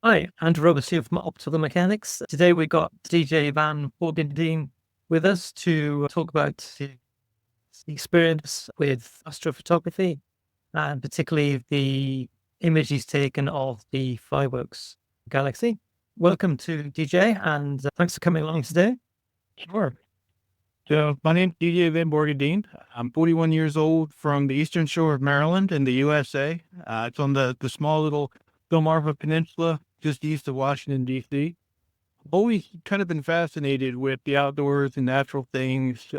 Hi, Andrew Roberts here from Optical Mechanics. Today we got DJ Van Borgendine with us to talk about his experience with astrophotography and particularly the image he's taken of the fireworks galaxy. Welcome to DJ and thanks for coming along today. Sure. So my name's DJ Van Borgendine. I'm 41 years old from the Eastern Shore of Maryland in the USA. It's on the small little Delmarva Peninsula just east of Washington, D.C. Always kind of been fascinated with the outdoors and natural things,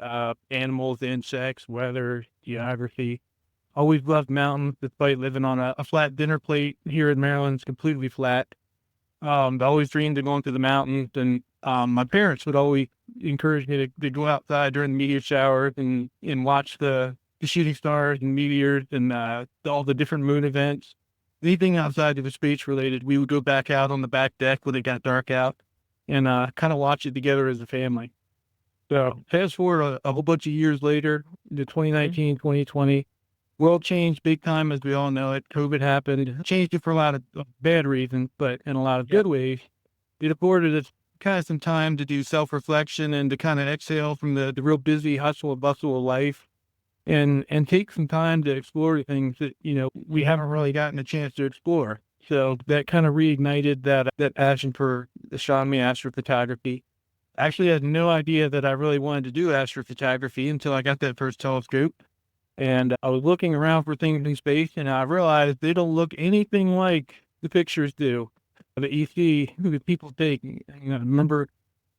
animals, insects, weather, geography. Always loved mountains despite living on a flat dinner plate here in Maryland. It's completely flat. I always dreamed of going to the mountains, and my parents would always encourage me to go outside during the meteor showers and watch the shooting stars and meteors and all the different moon events. Anything outside of the space related, we would go back out on the back deck when it got dark out and kind of watch it together as a family. So fast forward a whole bunch of years later to 2019, 2020. World changed big time, as we all know it. COVID happened, changed it for a lot of bad reasons, but in a lot of Yep. good ways. It afforded us kind of some time to do self-reflection and to kind of exhale from the real busy hustle and bustle of life and take some time to explore things that, we haven't really gotten a chance to explore. So that kind of reignited that passion for astronomy, astrophotography. I actually had no idea that I really wanted to do astrophotography until I got that first telescope. And I was looking around for things in space, and I realized they don't look anything like the pictures do that you see that people take. I remember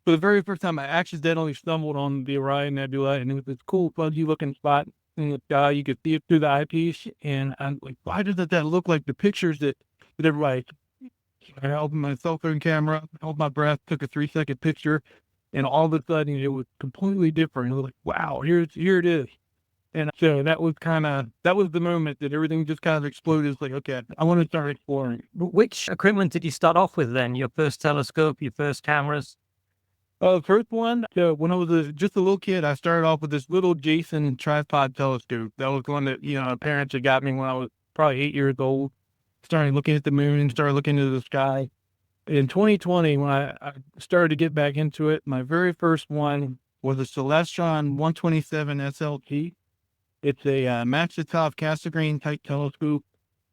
for the very first time, I accidentally stumbled on the Orion Nebula, and it was this cool, fuzzy looking spot in the sky. You could see it through the eyepiece, and I'm like, why doesn't that look like the pictures that everybody? I held my cell phone camera, held my breath, took a 3-second picture, and all of a sudden it was completely different. I was like, wow, here it is. And so that was the moment that everything just kind of exploded. It's like, okay, I want to start exploring. Which equipment did you start off with then? Your first telescope, your first cameras? First one, so when I was just a little kid, I started off with this little Jason tripod telescope. That was one that, my parents had got me when I was probably 8 years old. Started looking at the moon, started looking into the sky. In 2020, when I started to get back into it, my very first one was a Celestron 127 SLT. It's a Maxitov Cassegrain type telescope.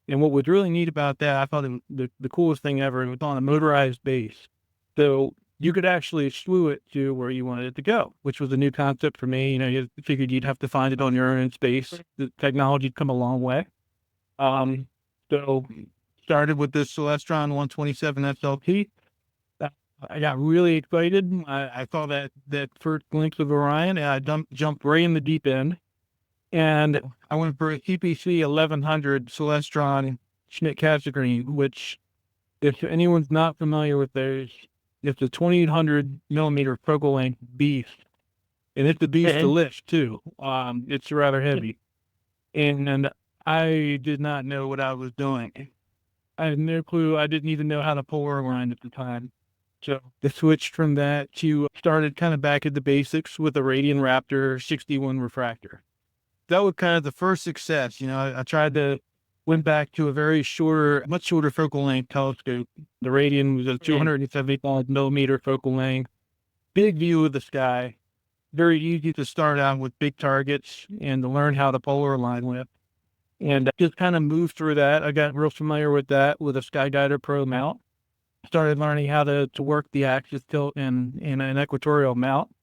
And what was really neat about that, I thought the coolest thing ever, it was on a motorized base. So you could actually slew it to where you wanted it to go, which was a new concept for me. You figured you'd have to find it on your own in space. The technology'd come a long way. Um, so started with this Celestron 127 SLT. Uh, I got really excited. I saw that first glimpse of Orion, and I jumped right in the deep end. And I went for a CPC 1100 Celestron Schmidt Cassegrain, which, if anyone's not familiar with those, it's a 2800 millimeter focal length beast, and it's a beast to Okay. lift too. It's rather heavy, and I did not know what I was doing. I had no clue. I didn't even know how to polarize at the time. So I switched from that to started kind of back at the basics with a Radian Raptor 61 refractor. That was kind of the first success. I tried to went back to a much shorter focal length telescope. The Radian was a Okay. 275 millimeter focal length, big view of the sky, very easy to start out with big targets and to learn how to polar align with. And just kind of moved through that. I got real familiar with that with a Skyguider Pro mount. Started learning how to work the axis tilt in an equatorial mount.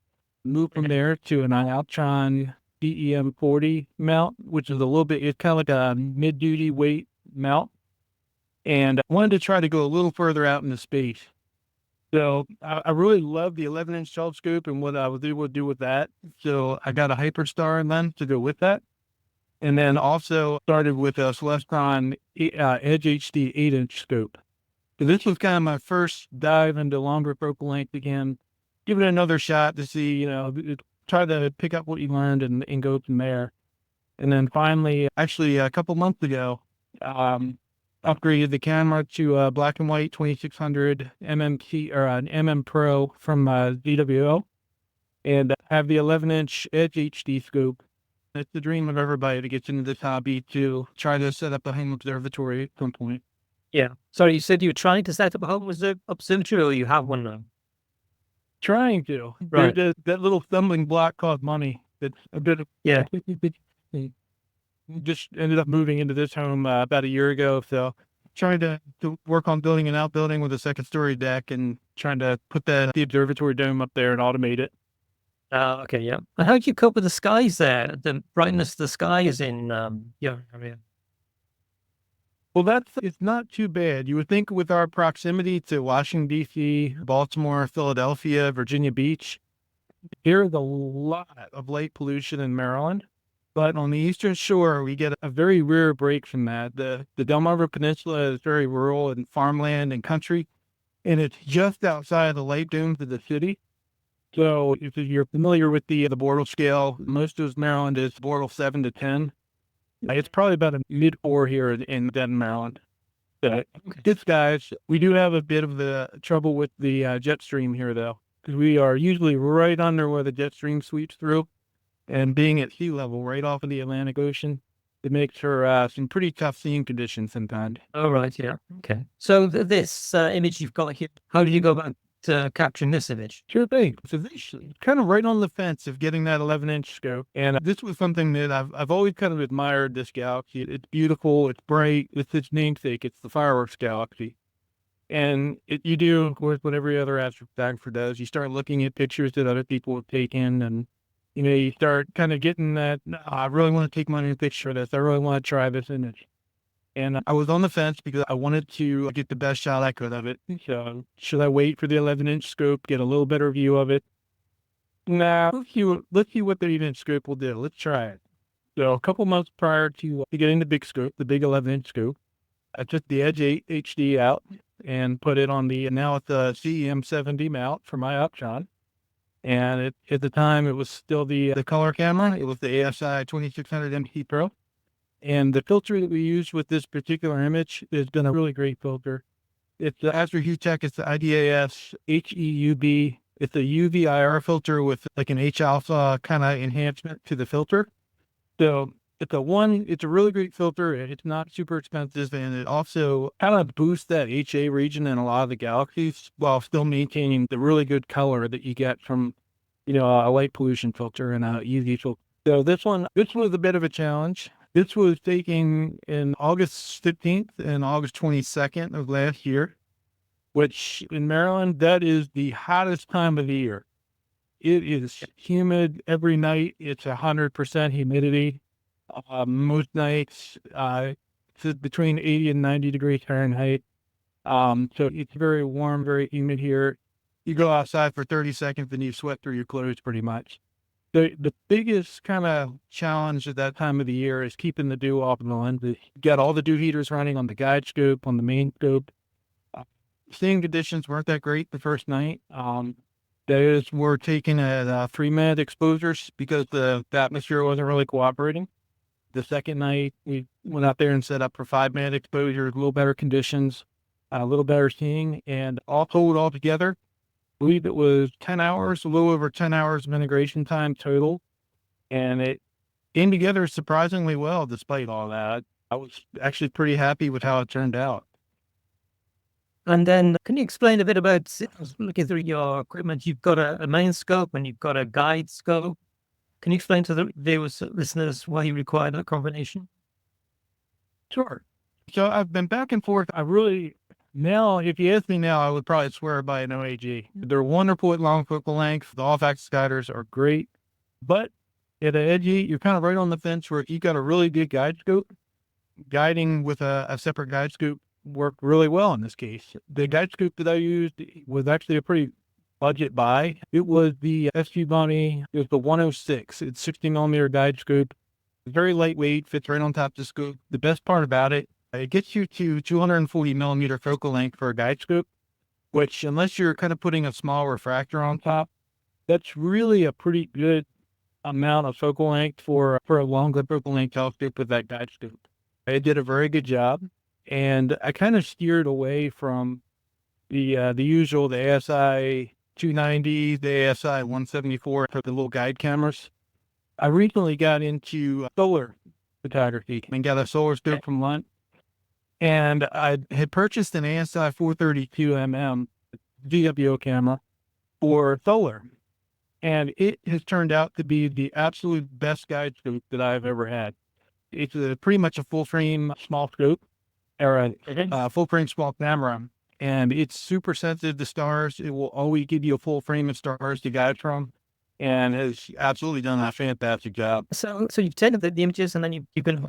Moved from there to an Altron DEM 40 mount, which is it's kind of like a mid duty weight mount. And I wanted to try to go a little further out into space. So I really love the 11-inch telescope and what I was able to do with that. So I got a Hyperstar lens to go with that. And then also started with a Celestron Edge HD 8-inch scope. So this was kind of my first dive into longer focal length again. Give it another shot to see, try to pick up what you learned and go from there. And then finally, actually a couple months ago, upgraded the camera to a black and white 2600 MMT or an MM Pro from ZWO, and have the 11-inch Edge HD scope. It's the dream of everybody that gets into this hobby to try to set up a home observatory at some point. Yeah. Sorry, you said you were trying to set up a home observatory, or you have one now? Trying to. Right. That little stumbling block called money. That's a bit of Yeah. just ended up moving into this home about a year ago. So trying to work on building an outbuilding with a second story deck and trying to put the observatory dome up there and automate it. Okay. Yeah. And how do you cope with the skies there? The brightness of the sky is in your area. Well, it's not too bad. You would think with our proximity to Washington, D.C., Baltimore, Philadelphia, Virginia Beach, there is a lot of light pollution in Maryland. But on the Eastern Shore, we get a very rare break from that. The Delmarva Peninsula is very rural and farmland and country, and it's just outside of the light domes of the city. So if you're familiar with the Bortle scale, most of Maryland is Bortle 7 to 10. It's probably about a mid-4 here in Denton, Maryland. Okay. Good skies. We do have a bit of the trouble with the jet stream here, though, because we are usually right under where the jet stream sweeps through. And being at sea level right off of the Atlantic Ocean, it makes for some pretty tough seeing conditions sometimes. Oh, right. Yeah. Okay. So this image you've got here, how did you go about capturing this image? Sure thing. So this is kind of right on the fence of getting that 11-inch scope. And this was something that I've always kind of admired this galaxy. It's beautiful. It's bright. It's its namesake. It's the fireworks galaxy. And you do, of course, what every other astrophotographer does. You start looking at pictures that other people have taken, and you start kind of getting that, "No, I really want to take my own picture of this. I really want to try this image." And I was on the fence because I wanted to get the best shot I could of it. So should I wait for the 11-inch scope, get a little better view of it? Nah, let's see what the 8-inch scope will do. Let's try it. So a couple months prior to getting the big scope, the big 11-inch scope, I took the Edge 8 HD out and put it on now it's a CEM 70 mount for my Upjohn. And at the time, it was still the color camera. It was the ASI 2600 MP Pro. And the filter that we used with this particular image has been a really great filter. It's the Astro Hugh-Tech. It's the IDAS HEUB. It's a UV-IR filter with like an H-alpha kind of enhancement to the filter. So it's a really great filter. It's not super expensive, and it also kind of boosts that HA region in a lot of the galaxies while still maintaining the really good color that you get from, a light pollution filter and a UV filter. So this was a bit of a challenge. This was taken in August 15th and August 22nd of last year, which in Maryland, that is the hottest time of the year. It is humid every night. It's 100% humidity. Most nights, it's between 80 and 90 degrees Fahrenheit. So it's very warm, very humid here. You go outside for 30 seconds and you sweat through your clothes pretty much. The biggest kind of challenge at that time of the year is keeping the dew off of the lenses. You got all the dew heaters running on the guide scope, on the main scope. Seeing conditions weren't that great the first night. Those were taken at 3-minute exposures because the atmosphere wasn't really cooperating. The second night, we went out there and set up for 5-minute exposures, a little better conditions, a little better seeing, and all together, I believe it was 10 hours, a little over 10 hours of integration time total. And it came together surprisingly well despite all that. I was actually pretty happy with how it turned out. And then can you explain a bit about, looking through your equipment, you've got a main scope and you've got a guide scope. Can you explain to the viewers, listeners, why you require that combination? Sure. So I've been back and forth. Now, if you ask me now, I would probably swear by an OAG. They're wonderful at long focal length. The off-axis guiders are great. But at an Edge 8, you're kind of right on the fence where you got a really good guide scope. Guiding with a separate guide scope worked really well in this case. The guide scope that I used was actually a pretty budget buy. It was the SG Bonnie. It was the 106. It's 60 millimeter guide scope. Very lightweight, fits right on top of the scope. The best part about it gets you to 240 millimeter focal length for a guide scope, which unless you're kind of putting a small refractor on top, that's really a pretty good amount of focal length for a longer focal length telescope with that guide scope. It did a very good job, and I kind of steered away from the usual, the ASI 290, the ASI 174 for the little guide cameras. I recently got into solar photography and got a solar scope from Lunt. And I had purchased an ASI 432mm GWO camera for solar. And it has turned out to be the absolute best guide scope that I've ever had. It's pretty much a full frame small scope, or a full frame small camera. And it's super sensitive to stars. It will always give you a full frame of stars to guide from, and has absolutely done a fantastic job. So you've taken the images and then you've been,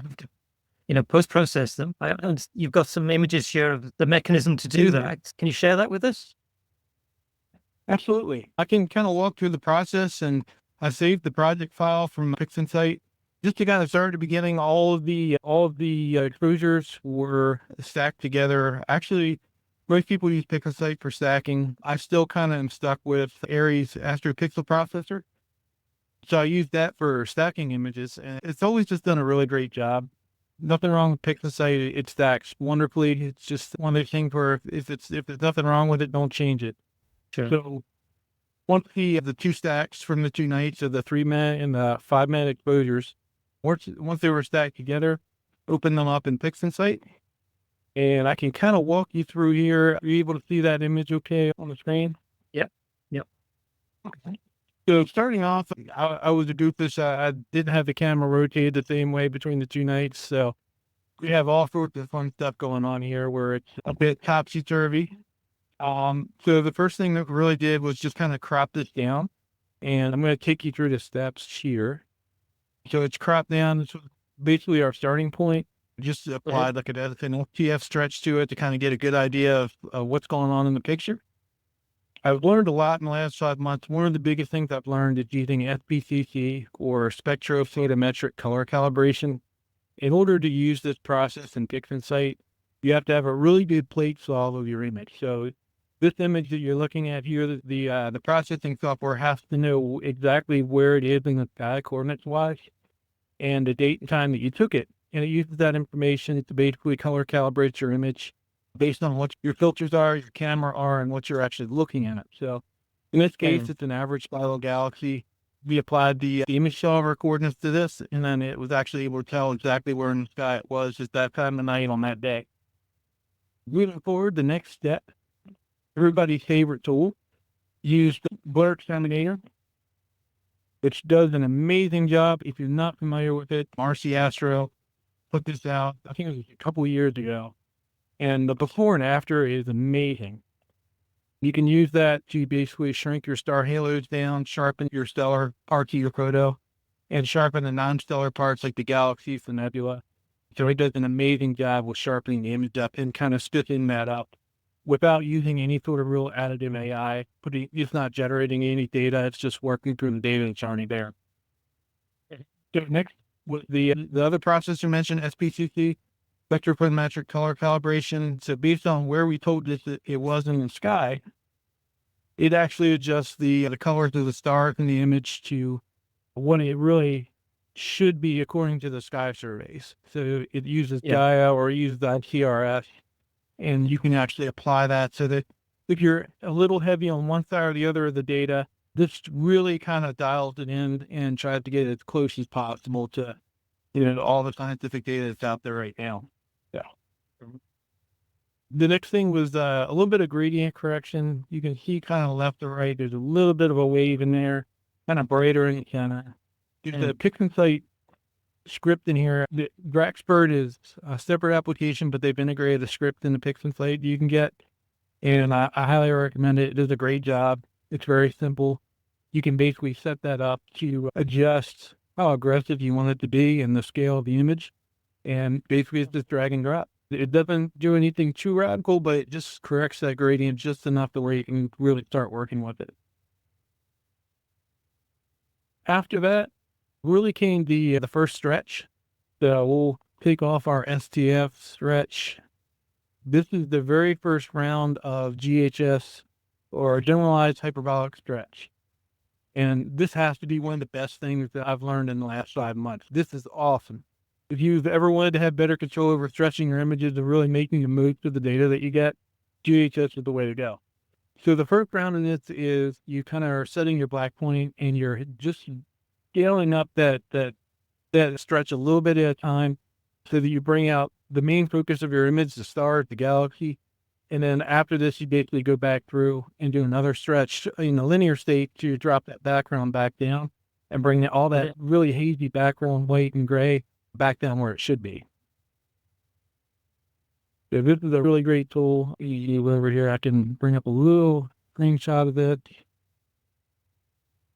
post process them. And you've got some images here of the mechanism to do that. Can you share that with us? Absolutely. I can kind of walk through the process, and I saved the project file from PixInsight just to kind of start at the beginning. All of the exposures were stacked together. Actually, most people use PixInsight for stacking. I still kind of am stuck with Ares Astro Pixel processor. So I use that for stacking images, and it's always just done a really great job. Nothing wrong with PixInsight. It stacks wonderfully. It's just one of those things where if there's nothing wrong with it, don't change it. Sure. So once the two stacks from the 2 nights of the 3-minute and the 5-minute exposures, once they were stacked together, open them up in PixInsight, and I can kind of walk you through here. Are you able to see that image okay on the screen? Yep. Okay. So starting off, I was a doofus. I didn't have the camera rotated the same way between the 2 nights, so we have all sorts of fun stuff going on here where it's a bit topsy-turvy. So the first thing that we really did was just kind of crop this down, and I'm going to take you through the steps here. So it's cropped down. It's basically our starting point. Just applied like an FTF stretch to it to kind of get a good idea of what's going on in the picture. I've learned a lot in the last 5 months. One of the biggest things I've learned is using SPCC, or spectrophotometric color calibration. In order to use this process in PixInsight, you have to have a really good plate solve of your image. So this image that you're looking at here, the processing software has to know exactly where it is in the sky, coordinates-wise, and the date and time that you took it. And it uses that information to basically color calibrate your image based on what your filters are, your camera are, and what you're actually looking at. So in this case, it's an average spiral galaxy. We applied the image solver coordinates to this, and then it was actually able to tell exactly where in the sky it was just that time of night on that day. Moving forward, the next step, everybody's favorite tool, use the Blur Exterminator, which does an amazing job. If you're not familiar with it, RC Astro put this out, I think it was a couple of years ago. And the before and after is amazing. You can use that to basically shrink your star halos down, sharpen your stellar parts of your photo, and sharpen the non-stellar parts like the galaxies, the nebula. So it does an amazing job with sharpening the image up and kind of stitching that up without using any sort of real additive AI. It's not generating any data. It's just working through the data that's already there. So next, with the other process you mentioned, SPCC, spectrophotometric color calibration. So based on where we told it that it was in the sky, it actually adjusts the colors of the stars in the image to what it really should be according to the sky surveys. So it uses Gaia or uses the TRS, and you can actually apply that so that if you're a little heavy on one side or the other of the data, this really kind of dials it in and tries to get as close as possible to all the scientific data that's out there right now. Yeah. The next thing was a little bit of gradient correction. You can see kind of left to right, there's a little bit of a wave in there, kind of brighter and kind of. There's a PixInsight script in here. The Draxbird is a separate application, but they've integrated a script in the PixInsight you can get, and I highly recommend it. It does a great job. It's very simple. You can basically set that up to adjust how aggressive you want it to be and the scale of the image, and basically it's just drag and drop. It doesn't do anything too radical, but it just corrects that gradient just enough to where you can really start working with it. After that, really came the first stretch. So we'll take off our STF stretch. This is the very first round of GHS, or generalized hyperbolic stretch. And this has to be one of the best things that I've learned in the last 5 months. This is awesome. If you've ever wanted to have better control over stretching your images and really making the most of the data that you get, GHS is the way to go. So the first round in this is you kind of are setting your black point and you're just scaling up that stretch a little bit at a time so that you bring out the main focus of your image, the star, the galaxy. And then after this, you basically go back through and do another stretch in the linear state to drop that background back down and bring all that really hazy background, white and gray, back down where it should be. So this is a really great tool. Over here, I can bring up a little screenshot of it.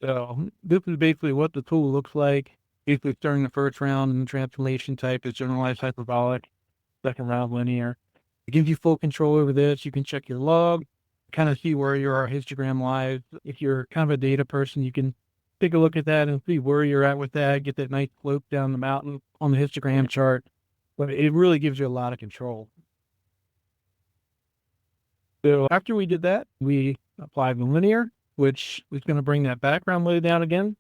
So this is basically what the tool looks like. Basically starting the first round in the transformation type is generalized hyperbolic, second round linear. It gives you full control over this. You can check your log, kind of see where your histogram lies. If you're kind of a data person, you can take a look at that and see where you're at with that, get that nice slope down the mountain on the histogram chart. But it really gives you a lot of control. So after we did that, we applied the linear, which was going to bring that background layer down again.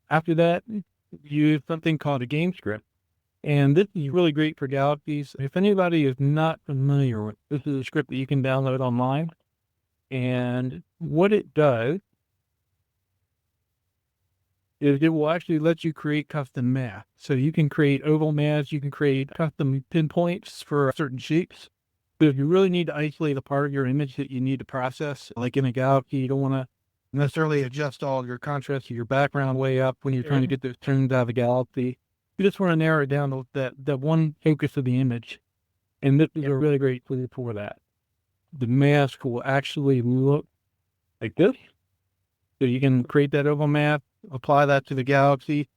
After that, use something called a game script. And this is really great for galaxies. If anybody is not familiar with this, is a script that you can download online. And what it does is it will actually let you create custom math. So you can create oval maths, you can create custom pinpoints for certain shapes. But if you really need to isolate a part of your image that you need to process, like in a galaxy, you don't want to necessarily adjust all your contrast or your background way up when you're trying to get those tones out of the galaxy. You just want to narrow it down to that one focus of the image. And this is a really great tool for that. The mask will actually look like this. So you can create that oval mask, apply that to the galaxy,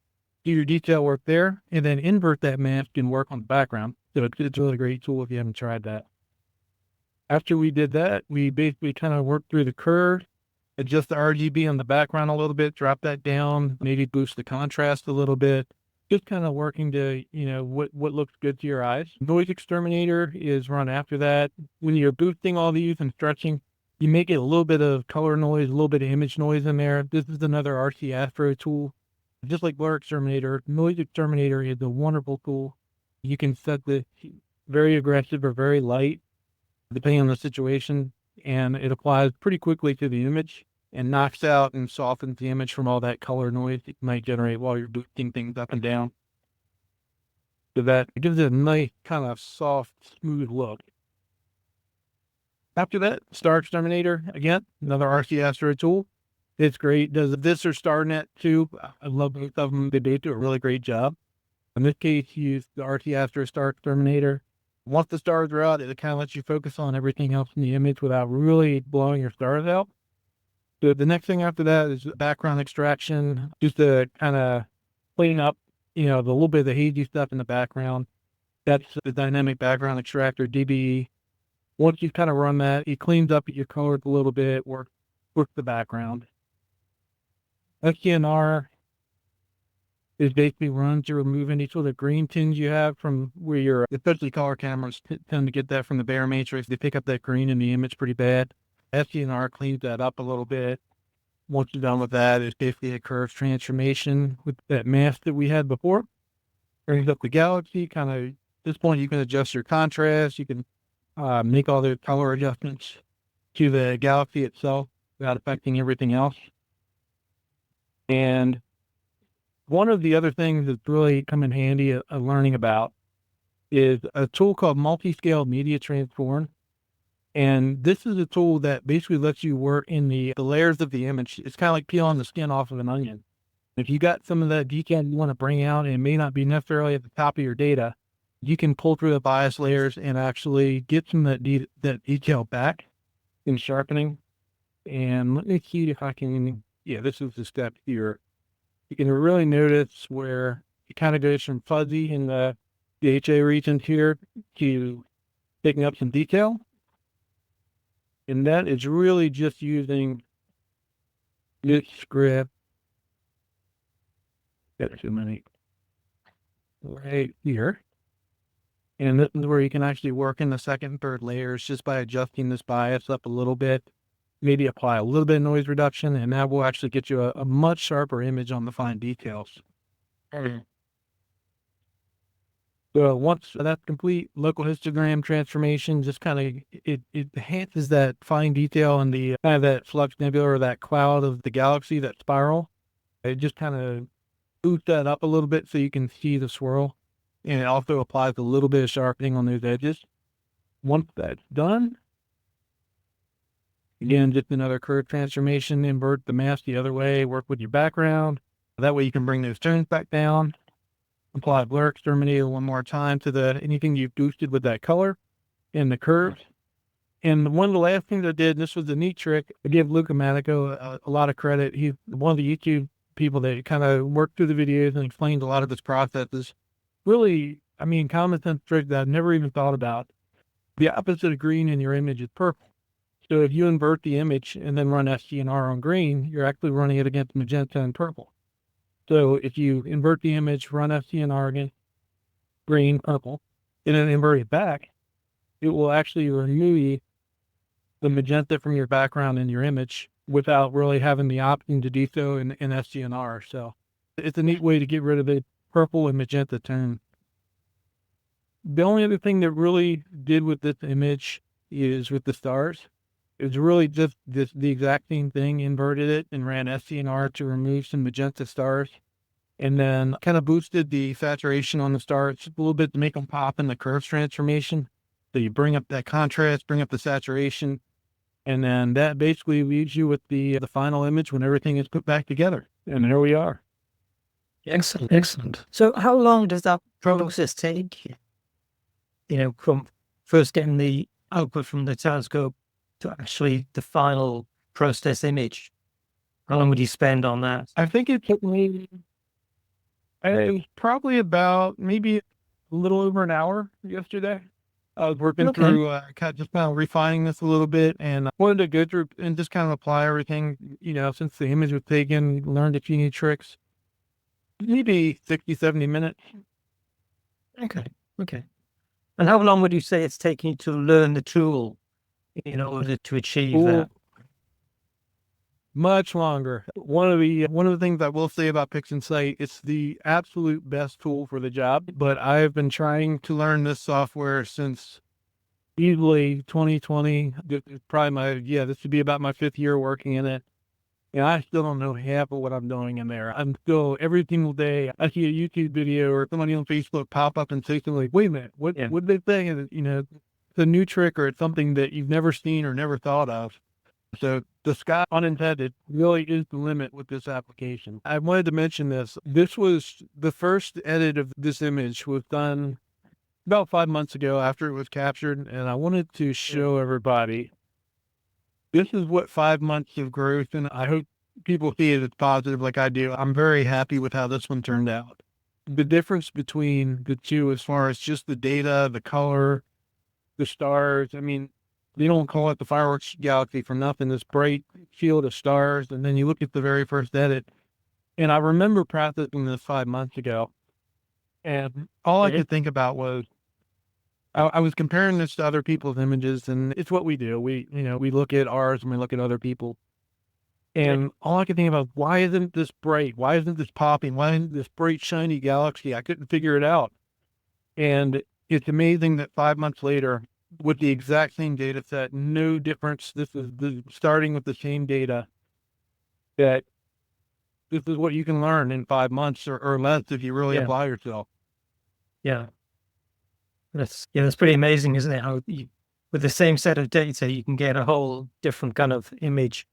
do your detail work there, and then invert that mask and work on the background. So it's a really great tool if you haven't tried that. After we did that, we basically kind of worked through the curve, adjust the RGB on the background a little bit, drop that down, maybe boost the contrast a little bit. Just kind of working to, what looks good to your eyes. Noise exterminator is run after that. When you're boosting all these and stretching, you make it a little bit of color noise, a little bit of image noise in there. This is another RC Astro tool. Just like blur exterminator, noise exterminator is a wonderful tool. You can set the very aggressive or very light, depending on the situation, and it applies pretty quickly to the image and knocks out and softens the image from all that color noise it might generate while you're boosting things up and down. So that it gives it a nice kind of soft, smooth look. After that, Star Exterminator, again, another RC Astro tool. It's great. Does this or StarNet too. I love both of them. They do a really great job. In this case, use the RC Astro Star Exterminator. Once the stars are out, it kind of lets you focus on everything else in the image without really blowing your stars out. So the next thing after that is background extraction, just to kind of clean up, the little bit of the hazy stuff in the background. That's the dynamic background extractor, DBE. Once you kind of run that, it cleans up your colors a little bit, work the background. SGNR is basically run to remove any sort of green tinge you have from where especially color cameras tend to get that from the Bayer matrix. They pick up that green in the image pretty bad. SGNR cleans that up a little bit. Once you're done with that, it's basically a curve transformation with that mask that we had before. Brings up the galaxy. Kind of, at this point, you can adjust your contrast. You can make all the color adjustments to the galaxy itself without affecting everything else. And one of the other things that's really come in handy of learning about is a tool called Multi-Scale Media Transform. And this is a tool that basically lets you work in the layers of the image. It's kind of like peeling the skin off of an onion. If you got some of that detail you want to bring out, and it may not be necessarily at the top of your data, you can pull through the bias layers and actually get some of that detail back in sharpening. And let me see if I can, this is the step here. You can really notice where it kind of goes from fuzzy in the HA region here to picking up some detail. And that is really just using this script. Got too many right here. And this is where you can actually work in the second and third layers just by adjusting this bias up a little bit. Maybe apply a little bit of noise reduction, and that will actually get you a much sharper image on the fine details. So once that's complete, local histogram transformation just kind of, it enhances that fine detail and the kind of that flux nebula or that cloud of the galaxy, that spiral. It just kind of boosts that up a little bit so you can see the swirl. and it also applies a little bit of sharpening on those edges. Once that's done, again, just another curve transformation, invert the mask the other way, work with your background. That way you can bring those tones back down, apply blur exterminator one more time to anything you've boosted with that color and the curves. And one of the last things I did, and this was a neat trick, I give Luca Manico a lot of credit. He's one of the YouTube people that kind of worked through the videos and explained a lot of his processes. Really, I mean, common sense trick that I've never even thought about. The opposite of green in your image is purple. So if you invert the image and then run SDNR on green, you're actually running it against magenta and purple. So if you invert the image, run SDNR against green, purple, and then invert it back, it will actually remove the magenta from your background in your image without really having the option to do so in SDNR. So it's a neat way to get rid of the purple and magenta tone. The only other thing that really did with this image is with the stars. It was really just the exact same thing, inverted it and ran SDNR to remove some magenta stars, and then kind of boosted the saturation on the stars just a little bit to make them pop in the curves transformation. So you bring up that contrast, bring up the saturation, and then that basically leaves you with the final image when everything is put back together. And there we are. Excellent, excellent. So how long does that process take? You know, from first getting the output from the telescope to actually the final process image? How long would you spend on that? I think it took me probably about maybe a little over an hour yesterday. I was working through, just kind of refining this a little bit, and I wanted to go through and just kind of apply everything, you know, since the image was taken, learned a few new tricks. Maybe 60, 70 minutes. Okay. And how long would you say it's taking you to learn the tool in order to achieve that? Much longer. One of the things I will say about PixInsight, it's the absolute best tool for the job, but I've been trying to learn this software since easily 2020. This is probably this would be about my 5th year working in it. And I still don't know half of what I'm doing in there. I'm still, every single day, I see a YouTube video or somebody on Facebook pop up and say something like, wait a minute, what did they say? You know, it's a new trick or it's something that you've never seen or never thought of. So the sky, unintended, really is the limit with this application. I wanted to mention this. This was the first edit of this image was done about 5 months ago after it was captured. And I wanted to show everybody, this is what 5 months of growth, and I hope people see it as positive like I do. I'm very happy with how this one turned out. The difference between the two as far as just the data, the color, the stars, I mean, they don't call it the fireworks galaxy for nothing, this bright field of stars. And then you look at the very first edit, and I remember practicing this 5 months ago, and all I could think about was, I was comparing this to other people's images, and it's what we do. We look at ours and we look at other people. And all I could think about, why isn't this bright? Why isn't this popping? Why isn't this bright, shiny galaxy? I couldn't figure it out. And it's amazing that 5 months later, with the exact same data set, no difference. This is starting with the same data, that this is what you can learn in 5 months or less if you really apply yourself. Yeah. That's pretty amazing, isn't it? How with the same set of data, you can get a whole different kind of image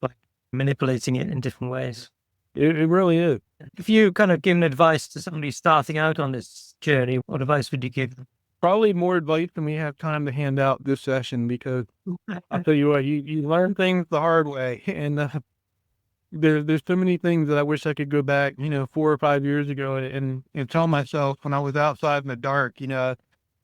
by manipulating it in different ways. It really is. If you kind of give advice to somebody starting out on this journey, what advice would you give them? Probably more advice than we have time to hand out this session, because I'll tell you what, you learn things the hard way. And there's so many things that I wish I could go back, 4 or 5 years ago and tell myself when I was outside in the dark.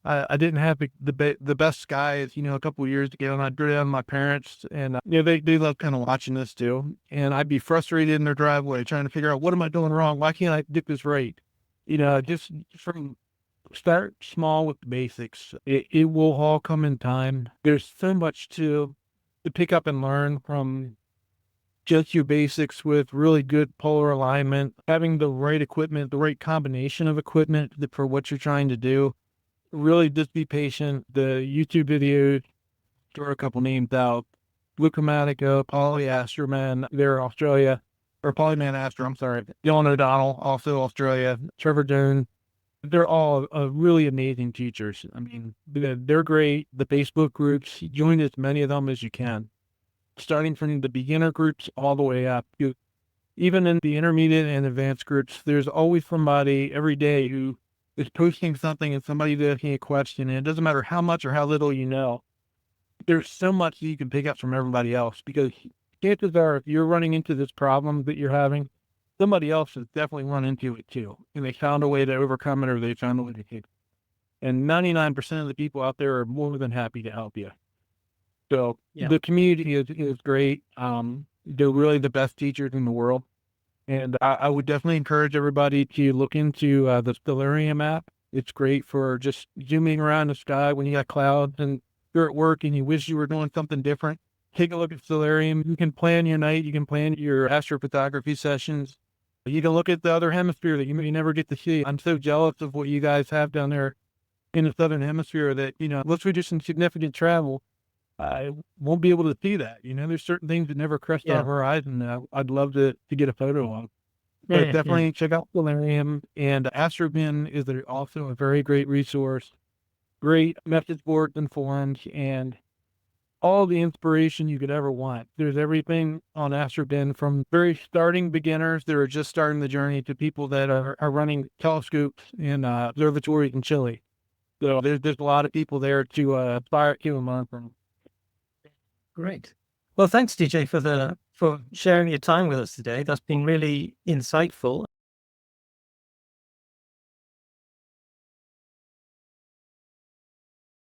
I didn't have the best skies, a couple of years ago, and I'd go down to my parents, and they love kind of watching this too. And I'd be frustrated in their driveway trying to figure out, what am I doing wrong? Why can't I get this right? Just from start small with the basics. It will all come in time. There's so much to pick up and learn from just your basics with really good polar alignment, having the right equipment, the right combination of equipment for what you're trying to do. Really just be patient. The YouTube videos, throw a couple names out: Luca Manico, Polyastroman, they're Australia, or Polyman Astro, I'm sorry. Dylan O'Donnell, also Australia. Trevor Jones, They're all really amazing teachers. I mean, they're great. The Facebook groups, join as many of them as you can, starting from the beginner groups all the way up. Even in the intermediate and advanced groups, there's always somebody every day who is posting something and somebody's asking a question. And it doesn't matter how much or how little you know, there's so much that you can pick up from everybody else, because chances are, if you're running into this problem that you're having, somebody else has definitely run into it too, and they found a way to overcome it, or they found a way to fix it. And 99% of the people out there are more than happy to help you. So Yeah. the community is great. They're really the best teachers in the world. And I would definitely encourage everybody to look into the Stellarium app. It's great for just zooming around the sky when you got clouds and you're at work and you wish you were doing something different. Take a look at Stellarium. You can plan your night. You can plan your astrophotography sessions. You can look at the other hemisphere that you may never get to see. I'm so jealous of what you guys have down there in the southern hemisphere that, unless we do some significant travel, I won't be able to see that. There's certain things that never crossed our Yeah. horizon that I'd love to get a photo of. Yeah. But Yeah. definitely check out Stellarium, and AstroBin is also a very great resource. Great message boards and forums, and all the inspiration you could ever want. There's everything on AstroBin, from very starting beginners that are just starting the journey to people that are running telescopes and observatories in Chile. So there's a lot of people there to aspire to and learn from. Great. Well, thanks, DJ, for sharing your time with us today. That's been really insightful.